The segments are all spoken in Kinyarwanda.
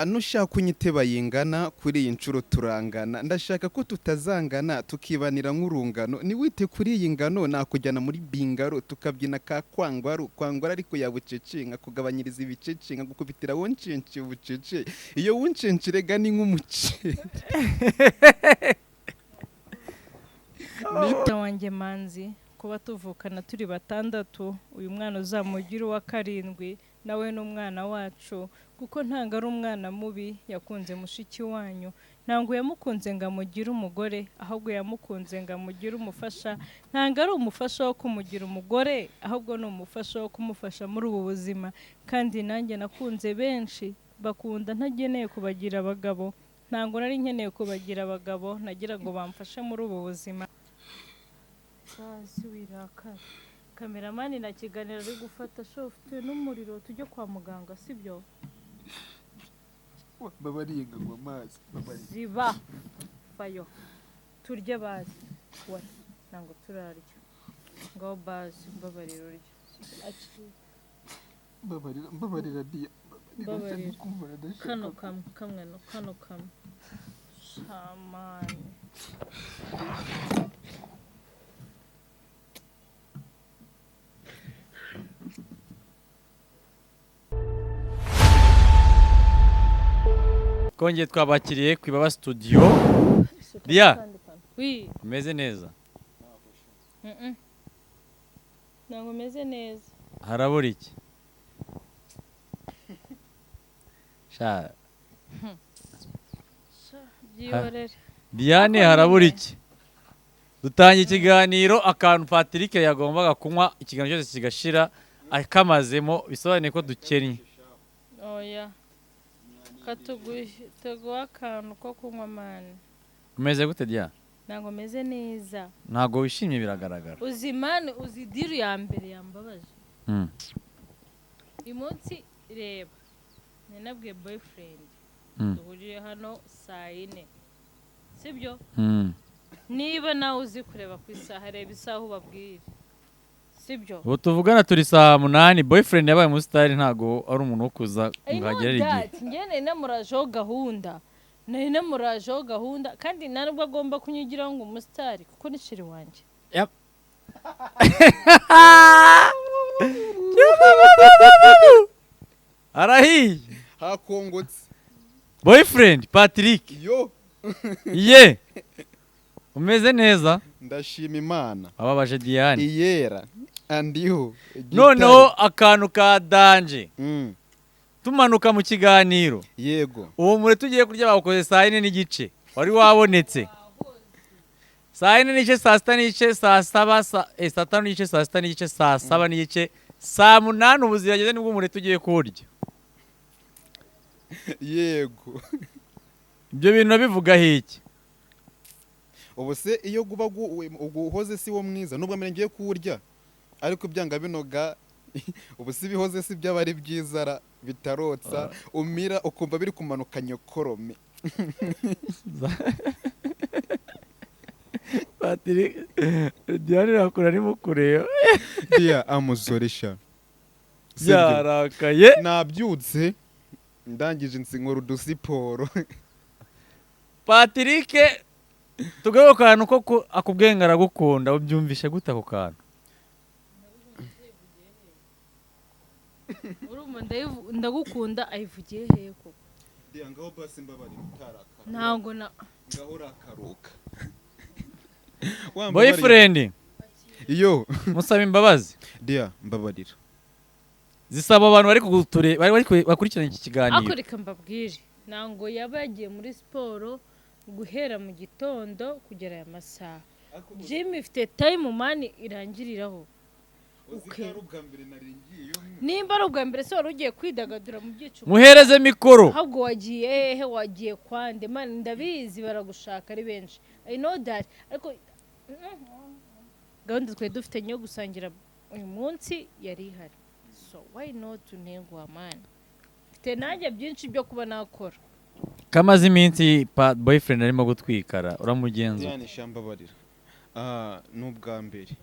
nushaka unyite bayingana kuri iyi nshuro turangana ndashaka ko tutazangana tukibanira nk'urungano niwite kuri iyi ngano nakujyana muri bingaro tukabyina ka kwangwara ariko yabucece nkakugabanyiriza ibicece nkagukubitira wonshenshi bucece iyo wonshenshi rega ni nk'umuceri Nita wanjye manzi kuba tuvukana turi batandatu uyu mwana uzamugira uwa karindwi nawe n'umwana wacu kuko ntanga ari umwana mubi yakunze mushiki wanyu ntango yamukunze ngo amugire umugore ahubwo yamukunze ngo amugire umufasha ntanga ari umufasha wo kumugira umugore ahubwo ni umufasha wo kumufasha muri ubu buzima kandi nanjye nakunze benshi bakunda ntageneye kubagira abagabo ntango nari nkeneye kubagira abagabo nagira ngo bamfashe muri ubu buzima kameramani na kiganiro ari gufata show ufite n'umuriro tujye kwa muganga sibyo babariga ngo amazi ziba fayo turye bazi we ntango turarya ngaho bazi mbabarira urya mbabarira dia mbabarira kano kamwe no kano kamwe shamani Kongeye twabakiriye ku Ibaba Studio. Dia. Oui. Umeze neza. Ntango meze neza. Harabura iki? Sha. Byiborere. Diane harabura iki? Dutangiye ikiganiro akantu Patrick yagombaga kunywa ikiganiro cyose kigashira akamazemo bisobanuye ko dukennye. Oya. Katuguha akantu ko kunywa mani. Umeze gute Dia? Ntango meze neza. Ntago wishimye biragaragara. Uzi mani uzi diru ya mbere yambabaje. Imunsi reba. Nenabwiye boyfriend. Duhuriye hano saa 4. Sibyo? Niba nawe uzi kureba ku isaha reba isaha ubabwire. Sibyo? Ubu tuvugana turi saa 8 boyfriend yabaye umustar ntago ari umuntu wo kuza ngagera igihe. Ngene namurajeho gahunda. Nene murajeho gahunda kandi nanubwo agomba kunyigira ngo umustar kuko ni shiri wanje. Yep. Arahi. hakongotse Boyfriend Patrick. yo Ye. Umeze neza? ndashima Imana Ababaje Diane. iyera andiho Noneho akantu ka danje. Tumanuka mu kiganiro. yego Uwo mure tugiye kurya bakoze saa 4 n'igice. Wari wabonetse. Saa 4 n'igice, saa 6 n'igice, saa 7, saa 5 n'igice, saa 6 n'igice, saa 7 n'igice, saa 8 ubuzirageze nibwo mure tugiye kurya. yego Ibyo bintu bivuga hiki. ubu se iyo guba uguhoze si wo mwiza nubwo mbere ngiye kuwurya ariko byanga binoga ubu si bihoze si byabari byizara bitarotsa umira ukumva biri kumanuka nyokorome Patrick Diane rakora arimo kureba. dia amuzoresha Yarakaye. nabyutse ndangije insinkora udusiporo Patrick tugaho kantu ko akubwenga aragukunda ubyumvishe gute ako kantu? Urumva ndagukunda ayivugiye hehe koko? dia ngaho basi mbabari mutaraka Ntango na ngaho rakaruka Boyfriend iyo musaba imbabazi. dia mbabarira Zisaba abantu bari kuguture bari bakurikirana iki kiganiro. akoreka mbabwire ntango yaba yagiye muri siporo guhera mu gitondo kugera aya masaha. Jimmy ifite time mani irangiriraho. Okay. Nimba ari ubwa mbere se wari ugiye kwidagadura mu byiciro. Muhereze mikoro. Ahubwo wagiye hehe wagiye kwande mani ndabizi baragushaka ari benshi. I know that. Ariko gahunda twe dufite nyo gusangira uyu munsi yari ihari. So why not tunengwa mani? Mfite nanjye byinshi byo kuba nakora. Kamaze iminsi boyfriend arimo gutwikara uramugenza. Diane shambabarira n'ubwa mbere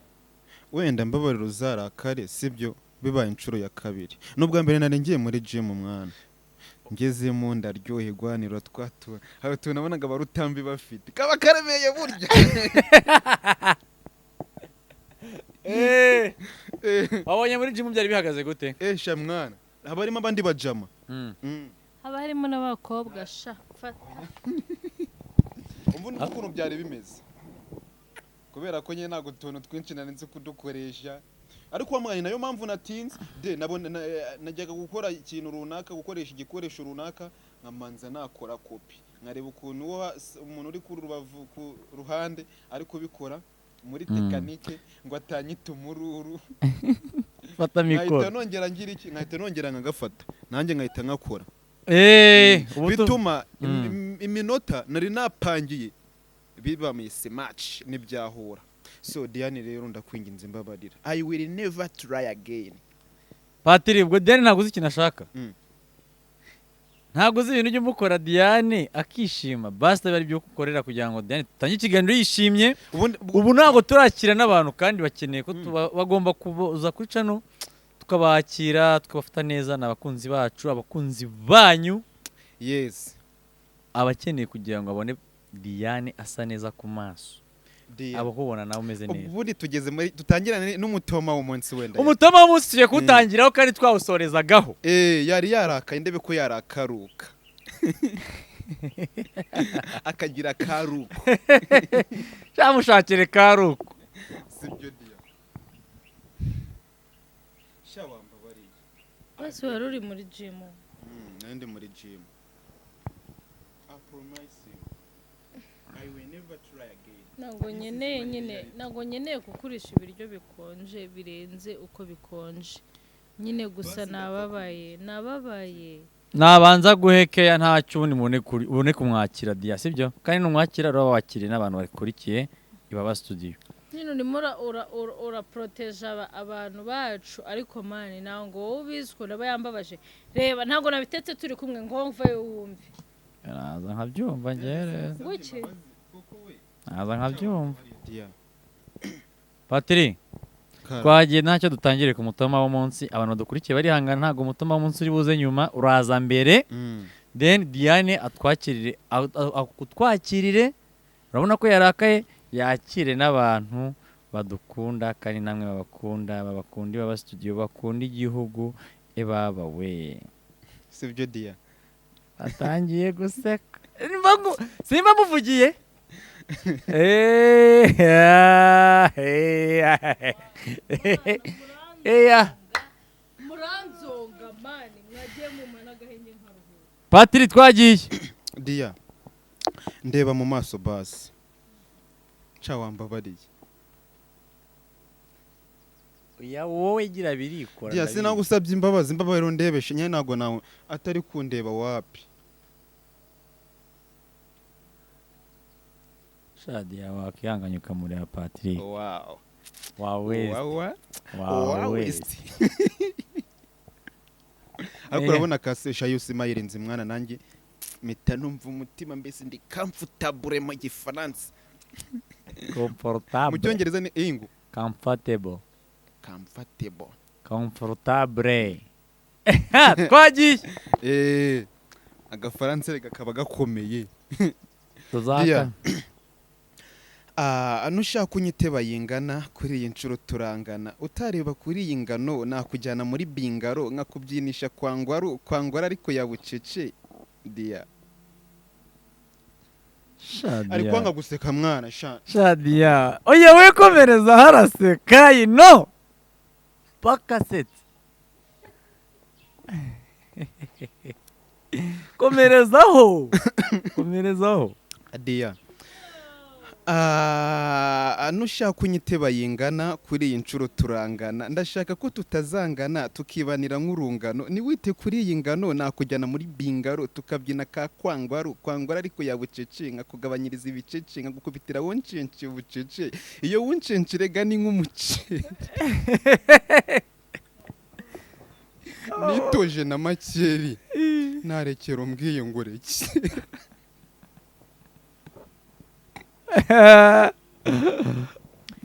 wenda mbabarira uzarakare sibyo bibaye inshuro ya kabiri n'ubwa mbere nari ngiye muri gym mwana ngezemo ndaryoherwa niro twatura hari tunabonaga barutambi bafite kaba karemeye burya wabonye muri gym byari bihagaze gute? sha mwana haba harimo abandi bajama haba harimo n'abakobwa sha fata umva n'ukuntu byari bimeze kubera ko nyine ntago tuntu twinshi narinze kudukoresha ariko wamwanya nayo mpamvu natinze nabona najyaga gukora ikintu runaka gukoresha igikoresho runaka nkamanza nakora kopi nkareba ukuntu umuntu uri ku rubavu ku ruhande ariko bikora muri tekanike ngo atanyita umururu fata mikoro nkahita nongera ngira iki nkahita nongera nkagafata nanjye nkahita nkakora bituma iminota nari napangiye biba mise match n'ibyahura. So Diane rero ndakwinginze mbabarira I will never try again. Patiri ubwo Diane ntago uzi ikintu ashaka ntago uzi ibintu byo mukora Diane akishima basta bari byo gukorera kugira ngo Diane tutange ikiganiro yishimye ubu ntago turakira n'abantu kandi bakeneye ko bagomba kuza kuri cano tukabakira tukabafata neza n'abakunzi bacu abakunzi banyu yes abakeneye kugira ngo abone Diane asa neza ku maso abakubona nawe umeze neza ubundi tugeze muri tutangirana n'umutoma w'umunsi wenda umutoma w'umunsi tugiye kutangiraho kandi twawusorezagaho yari yarakaye ndebe ko yarakaruka akagira karuko cyamushakire karuko sibyo dia shawamba bari basi wari uri muri gym nandi muri gym I promise you I will never try again. Ntago nkeneye kukurisha ibiryo bikonje birenze uko bikonje nyine gusa nababaye nabanza guhekeya ntacyo ubone kumwakira Dia sibyo kandi numwakira rero wakiriye n'abantu bakurikiye Ibaba Studio nyine urimo uraproteje abantu bacu ariko mani ntabwo wowe ubizwe naba yambabaje reba ntabwo nabitetse turi kumwe ngo mvayo wumve naza nkabyumva ngere guki naza nkabyumva Patiri twagiye ntacyo dutangire ku mutoma w'umunsi abantu badukurikiye bari hangana ntago umutoma w'umunsi uri buze nyuma uraza mbere then Diane akutwakirire urabona ko yarakaye yakire n'abantu badukunda kandi namwe babakunda Ibaba Studio bakunda igihugu Ibaba we sibyo Dia atangiye guseka simba muvugiye muranzonga mani mwagiye mumana gahenye nkaruhu Patiri twagiye Dia ndeba mu maso basi cawambabariye oya wowe gira birikora Dia sinagusabye imbabazi rero ndebeshe nyine nago nawe atari kundeba wapi Shadia wakihanganya ukamureba Patiri wow wawe ariko urabona kasesha yose mayirenze mwana nanjye mita numva umutima mbese ndi comfortable mu gifaransa comfortable mu cyongereza ni ingo comfortable comfortable twagiye agafaransa kakaba gakomeye tuzaka nushaka kunyiteba yingana kuri iyi nshuro turangana utareba kuri iyi ngano nakujyana muri bingaro nkakubyinisha kwangwara ariko yabucece Dia ariko nkaguseka mwana Shadia oya we komereza haraseka ino pakaseti komerezaho Dia nushaka kunyiteba yingana kuri iyi nshuro turangana ndashaka ko tutazangana tukibanira nk'urungano niwite kuri iyi ngano nakujyana muri bingaro tukabyina ka kwangwara ariko yabucece nkakugabanyiriza ibicece nkagukubitira woncenci ubucece iyo woncenci rega ni nk'umuceri nitoje na makeri narekera umbwiye ngo reke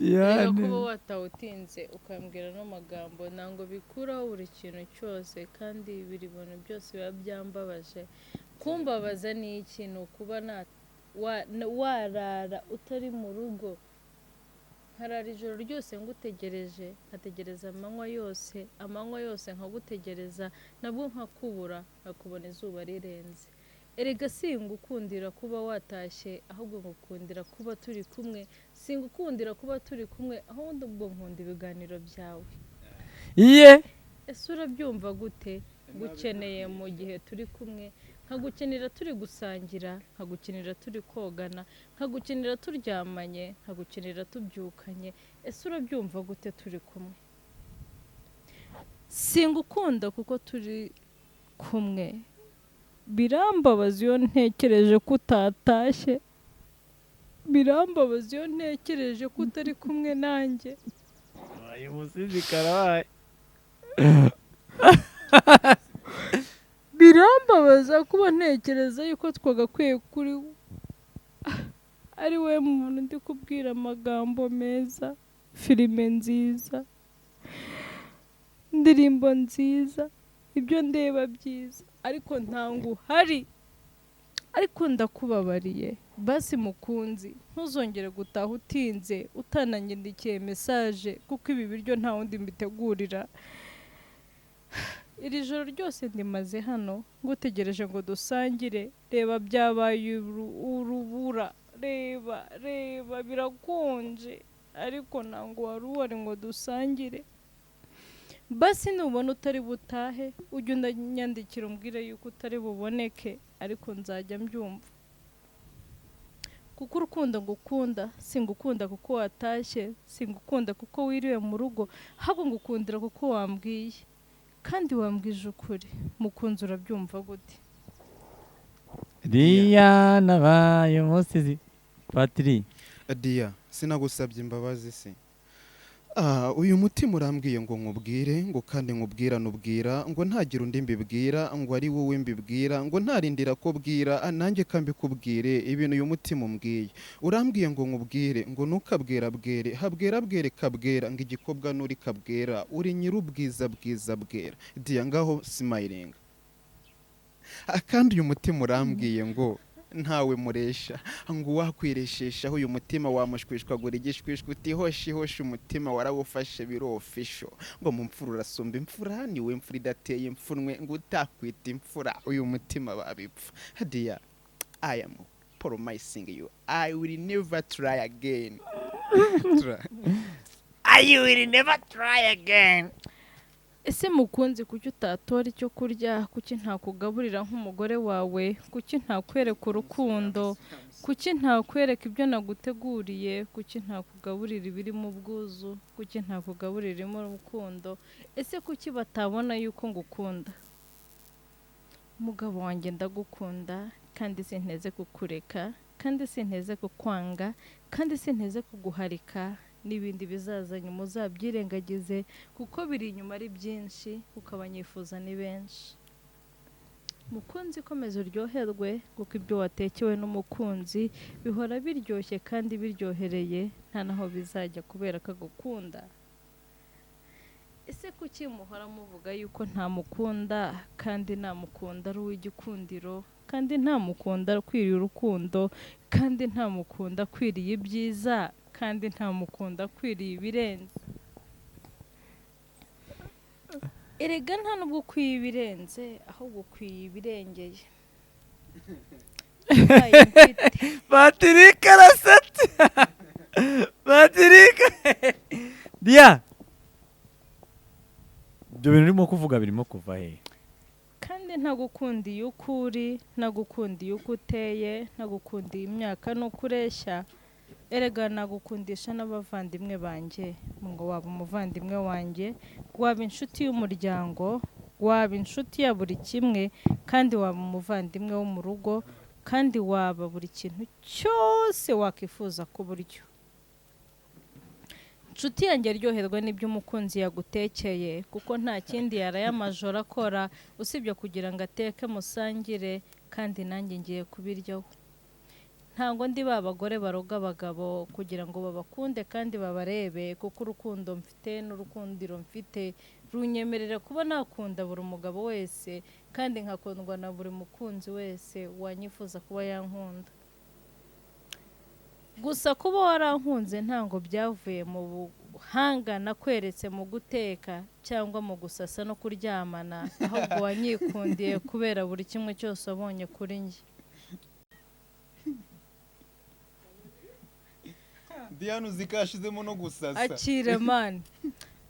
reka kuba watawutinze ukambwira no magambo ntabwo bikuraho buri kintu cyose kandi biri bintu byose biba byambabaje. Kumbabaza ni ikintu kuba warara utari mu rugo, nkarara ijoro ryose ngutegereje, nkategereza amanywa yose nkagutegereza, nabwo nkakubura, nkakubona izuba rirenze. Erega singukundira kuba watashye, ahubwo ngukundira kuba turi kumwe. Singukundira kuba turi kumwe, ahubwo nkunda ibiganiro byawe. Ese urabyumva gute? Ngukeneye mu gihe turi kumwe, nkagukenera turi gusangira, nkagukenera turi kogana, nkagukenera turyamanye, nkagukenera tubyukanye. Ese urabyumva gute turi kumwe? Singukunda kuko turi kumwe. Birambabaza iyo ntekereje ko utatashye, birambabaza iyo ntekereje ko utari kumwe nanjye. uyu musizi karabaye. Birambabaza kuba ntekereza yuko twagakwiye kuri ari we muntu ndi kubwira amagambo meza, filime nziza, indirimbo nziza, ibyo ndeba byiza, ariko ntango uhari. Ariko ndakubabariye basi mukunzi, ntuzongere gutaha utinze utananyandikiye message, kuko ibi biryo nta wundi mbitegurira. Iri joro ryose ndimaze hano ngutegereje ngo dusangire. Reba byabaye urubura, reba birakonje, ariko ntango wari uhari ngo dusangire. Basi nubona utari butahe ujye unanyandikira umbwire yuko utari buboneke, ariko nzajya mbyumva. Kuko urukundo ngukunda, singukunda kuko watashye, singukunda kuko wiriwe mu rugo, ahubwo ngukundira kuko wambwiye, kandi wambwije ukuri. Mukunzi urabyumva gute? Dia nabaye umusizi. Patiri, Dia, sinagusabye imbabazi se. Uyu mutima urambwiye ngo nkubwire, ngo kandi nkubwirane ubwira, ngo ntagire undi mbibwira, ngo ari wowe mbibwira, ngo ntarindira ko bwira, nanjye kambikubwire ibintu uyu mutima umbwiye. Urambwiye ngo nkubwire, ngo ntukabwira bwere, habwera bwere kabwera, ngo igikobwa nuri kabwera, uri nyir'ubwiza bwiza bwera. Dia, ngaho smiling. Kandi uyu mutima urambwiye ngo ntawe muresha, ngo wakwiresheshaho uyu mutima wamushwishwagura igishwishwa, utihoshi umutima warawufashe birofisho, ngo mu mfura urasumba imfura, niwe mfura idateye imfunwe, ngo utakwita imfura uyu mutima babipfa. Dia, I am promising you I will never try again. I will never try again. Ese mukunzi, kuki utatora icyo kurya? Kuki ntakugaburira nk'umugore wawe? Kuki ntakwereka urukundo? Kuki ntakwereka ibyo naguteguriye? Kuki ntakugaburira ibiri mu bwuzu? Kuki ntakugaburira irimo urukundo? Ese kuki batabona yuko ngukunda? Umugabo wanjye ndagukunda, kandi sinteze kukureka, kandi sinteze kukwanga, kandi sinteze kuguharika. N'ibindi bizaza nyuma uzabyirengagize, kuko biri inyuma ari byinshi, kuko abanyifuza ni benshi. Mukunzi, komeza uryoherwe, kuko ibyo watekewe n'umukunzi bihora biryoshye kandi biryohereye, nta naho bizajya kubera akagukunda. Ese kuki muhora muvuga yuko ntamukunda, kandi namukunda ari uw'igikundiro, kandi ntamukunda akwiriye urukundo, kandi ntamukunda akwiriye ibyiza, kandi ntamukunda akwiriye ibirenze? Erega nta nubwo ukwiye ibirenze, ahubwo ukwiye ibirengeye. Patrick arasetse. Patrick. Dia, ibyo bintu urimo kuvuga birimo kuva he? Kandi ntagukundiye uko uri, ntagukundiye uko uteye, ntagukundiye imyaka n'uko ureshya. Erega nagukundisha n'abavandimwe banjye, ngo waba umuvandimwe wanjye, waba inshuti y'umuryango, waba inshuti ya buri kimwe, kandi waba umuvandimwe wo mu rugo, kandi waba buri kintu cyose wakifuza ku buryo. Inshuti yanjye aryoherwa n'ibyo umukunzi yagutekeye, kuko nta kindi yaraye amajoro akora usibye kugira ngo ateke musangire, kandi nanjye ngiye kubiryaho. ntabwo ndi ba bagore baroga abagabo kugira ngo babakunde kandi babarebe, kuko urukundo mfite n'urukundiro mfite runyemerera kuba nakunda buri mugabo wese kandi nkakundwa na buri mukunzi wese wanyifuza kuba yankunda. Gusa kuba warankunze ntango byavuye mu buhanga nakweretse mu guteka cyangwa mu gusasa no kuryamana, ahubwo wanyikundiye kubera buri kimwe cyose wabonye kuri njye. Diane uzikashizemo no gusasa. Akire mani.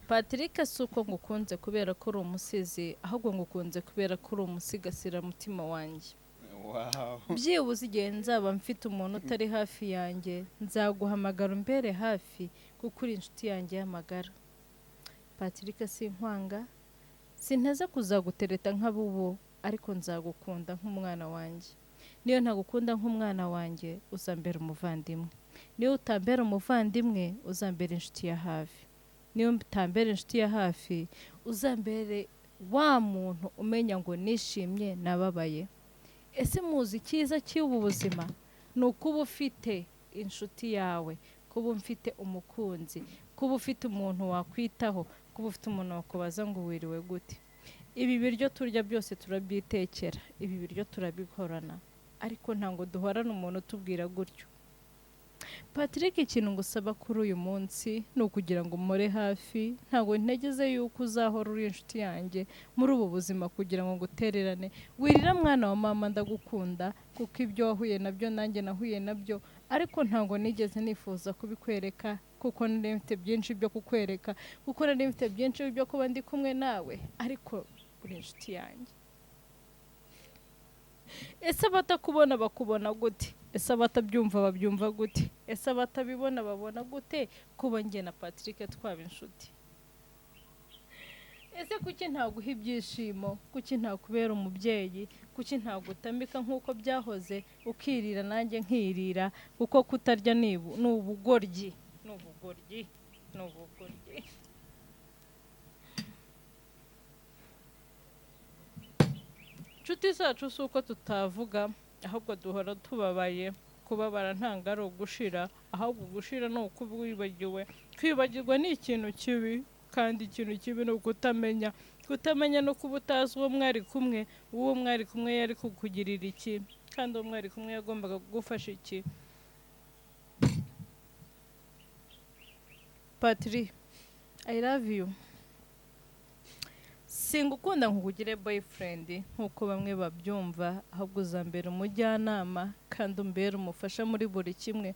Patrick si uko ngukunze kubera ko uri umusizi, ahubwo ngukunze kubera ko uri umusigasira mutima wanjye. Wow. Byibuze igihe nzaba mfite umuntu utari hafi yanjye, nzaguhamagara umbere hafi kuko uri inshuti yanjye y'amagara. Patrick sinkwanga, sinteze kuzagutereta nk'abubu, ariko nzagukunda nk'umwana wanjye. Niyo ntagukunda nk'umwana wanjye, uzambera umuvandimwe. Niyo utambera umuvandimwe, uzambera inshuti ya hafi. Niyo utambera inshuti ya hafi, uzambere wa muntu umenya ngo nishimye nababaye. Ese muzi icyiza cy'ubu buzima ni ukuba ufite inshuti yawe, kuba mfite umukunzi, kuba ufite umuntu wakwitaho, kuba ufite umuntu wakubaza ngo wiriwe gute. Ibi biryo turya byose turabyitekera, ibi biryo turabikorana, ariko ntango duhorana umuntu utubwira gutyo. Patrick, ikintu ngusaba kuri uyu munsi ni ukugira ngo umore hafi, ntabwo ntegeze yuko uzahora uri inshuti yanjye muri ubu buzima kugira ngo ngutererane. Wirira mwana wa mama, ndagukunda kuko ibyo wahuye nabyo nanjye nahuye nabyo, ariko ntabwo nigeze nifuza kubikwereka kuko nari mfite byinshi byo kukwereka, kuko nari mfite byinshi byo kuba ndi kumwe nawe, ariko uri inshuti yanjye. Ese abatakubona bakubona gute? Ese abatabyumva babyumva gute? Ese abatabibona babona gute kuba njye na Patrick twaba inshuti? Ese kuki ntaguha ibyishimo? Kuki ntakubera umubyeyi? Kuki ntagutambika nk'uko byahoze ukirira nanjye nkirira? Kuko kutarya ni ubugoryi, ni ubugoryi, ni ubugoryi. Inshuti zacu si uko tutavuga, ahubwo duhora tubabaye. Kubabara ntabwo ari ugushira, ahubwo gushira ni uko wibagiwe. Kwibagirwa ni ikintu kibi, kandi ikintu kibi ni ukutamenya. Kutamenya no kuba utazi uwo mwari kumwe, uwo mwari kumwe yari kukugirira iki, kandi uwo mwari kumwe yagombaga kugufasha iki. Patrick, I love you. Singukunda nkugire boyfriend nkuko bamwe babyumva, ahubwo uzambera umujyanama kandi umbere umufasha muri buri kimwe.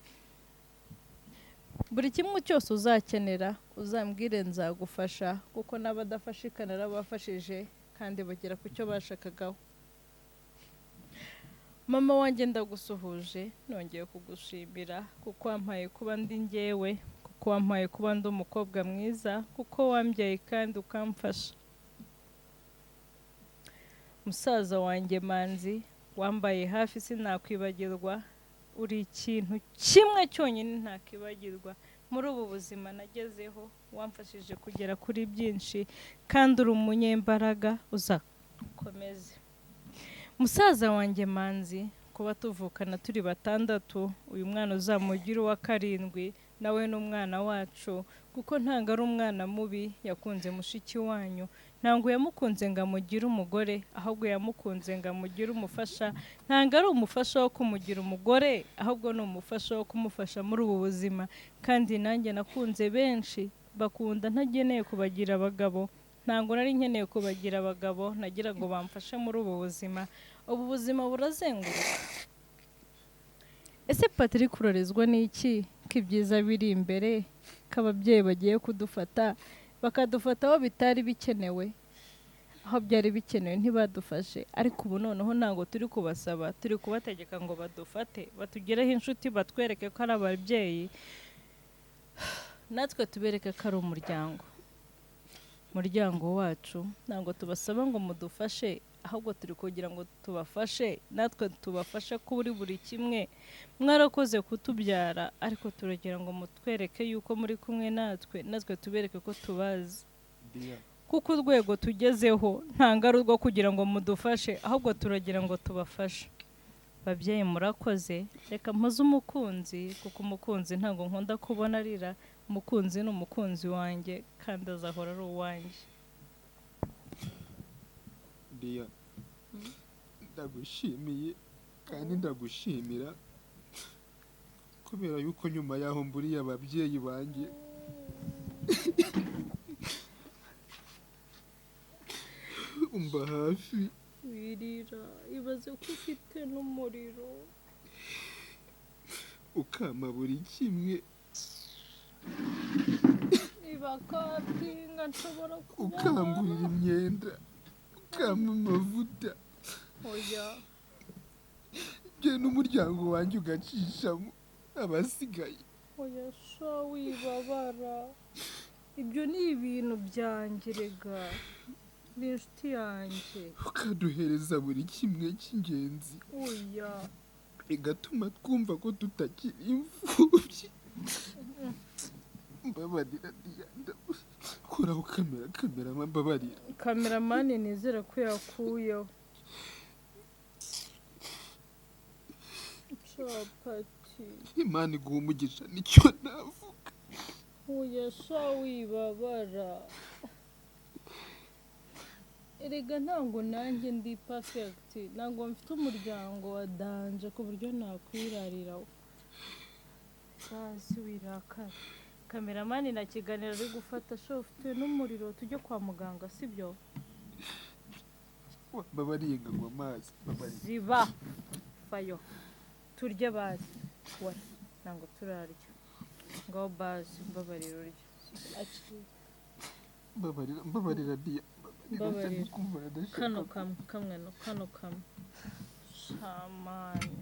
Buri kimwe cyose uzakenera uzambwire, nzagufasha kuko n'abadafashika narabafashije kandi bagera ku cyo bashakagaho. Mama wanjye ndagusuhuje, nongeye kugushimira kuko wampaye kuba ndi njyewe, kuko wampaye kuba ndi umukobwa mwiza, kuko wambyaye kandi ukamfasha. Musaza wanjye Manzi, wambaye hafi sinakwibagirwa, uri ikintu kimwe cyonyine ntakibagirwa muri ubu buzima nagezeho. Wamfashije kugera kuri byinshi kandi uri umunyembaraga, uzakomeze. Musaza wanjye Manzi, kuba tuvukana turi batandatu, uyu mwana uzamugira uwa karindwi, nawe n'umwana wacu, kuko ntabwo ari umwana mubi, yakunze mushiki wanyu. Ntabwo yamukunze ngo amugire umugore, ahubwo yamukunze ngo amugire umufasha. Ntabwo ari umufasha wo kumugira umugore, ahubwo ni umufasha wo kumufasha muri ubu buzima. Kandi nanjye nakunze benshi, bakunda ntageneye kubagira abagabo. Ntabwo nari nkeneye kubagira abagabo, nagira ngo bamfashe muri ubu buzima. Ubu buzima burazenguruka. Ese Patrick, urarezwa n'iki ko ibyiza biri imbere, ko ababyeyi bagiye kudufata bakadufata aho bitari bikenewe, aho byari bikenewe ntibadufashe, ariko ubu noneho ntabwo turi kubasaba, turi kubategeka ngo badufate, batugireho inshuti, batwereke ko ari ababyeyi, natwe tubereke ko ari umuryango wacu. Ntabwo tubasaba ngo mudufashe, ahubwo turi kugira ngo tubafashe, natwe tubafashe kuri buri kimwe. Mwarakoze kutubyara, ariko turagira ngo mutwereke yuko muri kumwe natwe tubereke ko tubazi. Kuko urwego tugezeho ntabwo ari urwo kugira ngo mudufashe, ahubwo turagira ngo tubafashe. babyeyi murakoze reka mpoze umukunzi kuko umukunzi ntabwo nkunda kubona arira umukunzi ni umukunzi wanjye kandi azahora ari uwanjye. Diya ndagushimiye kandi ndagushimira kubera yuko nyuma yaho mburiye ababyeyi banjye umba hafi wirira ibaze ko ufite n'umuriro ukama buri kimwe ibakatinga nshobora ukangurira imyenda ukama amavuta oya njye n'umuryango wanjye ugacishamo abasigaye oya sha wibabara ibyo ni ibintu byanjye rega ni inshuti yanjye ukaduhereza buri kimwe cy'ingenzi oya bigatuma twumva ko tutakiri imfubyi mbabarira Diana kuraho kamera mbabarira kameramani nizera ko yakuyeho capati Imana iguha umugisha nicyo navuga oya sha wibabara erega ntabwo nanjye ndi perfect ntabwo mfite umuryango wa danje ku buryo nakwirariraho bazi wirakara kameramani na kiganiro ari gufata sha ufite n'umuriro tujye kwa muganga sibyo mbabariye nganywa amazi mbabarira ziba fayo turye bazi we ntabwo turarya ngaho bazi mbabarira urya mbabarira Diya mbabarira kano kamwe kano kamwe shamani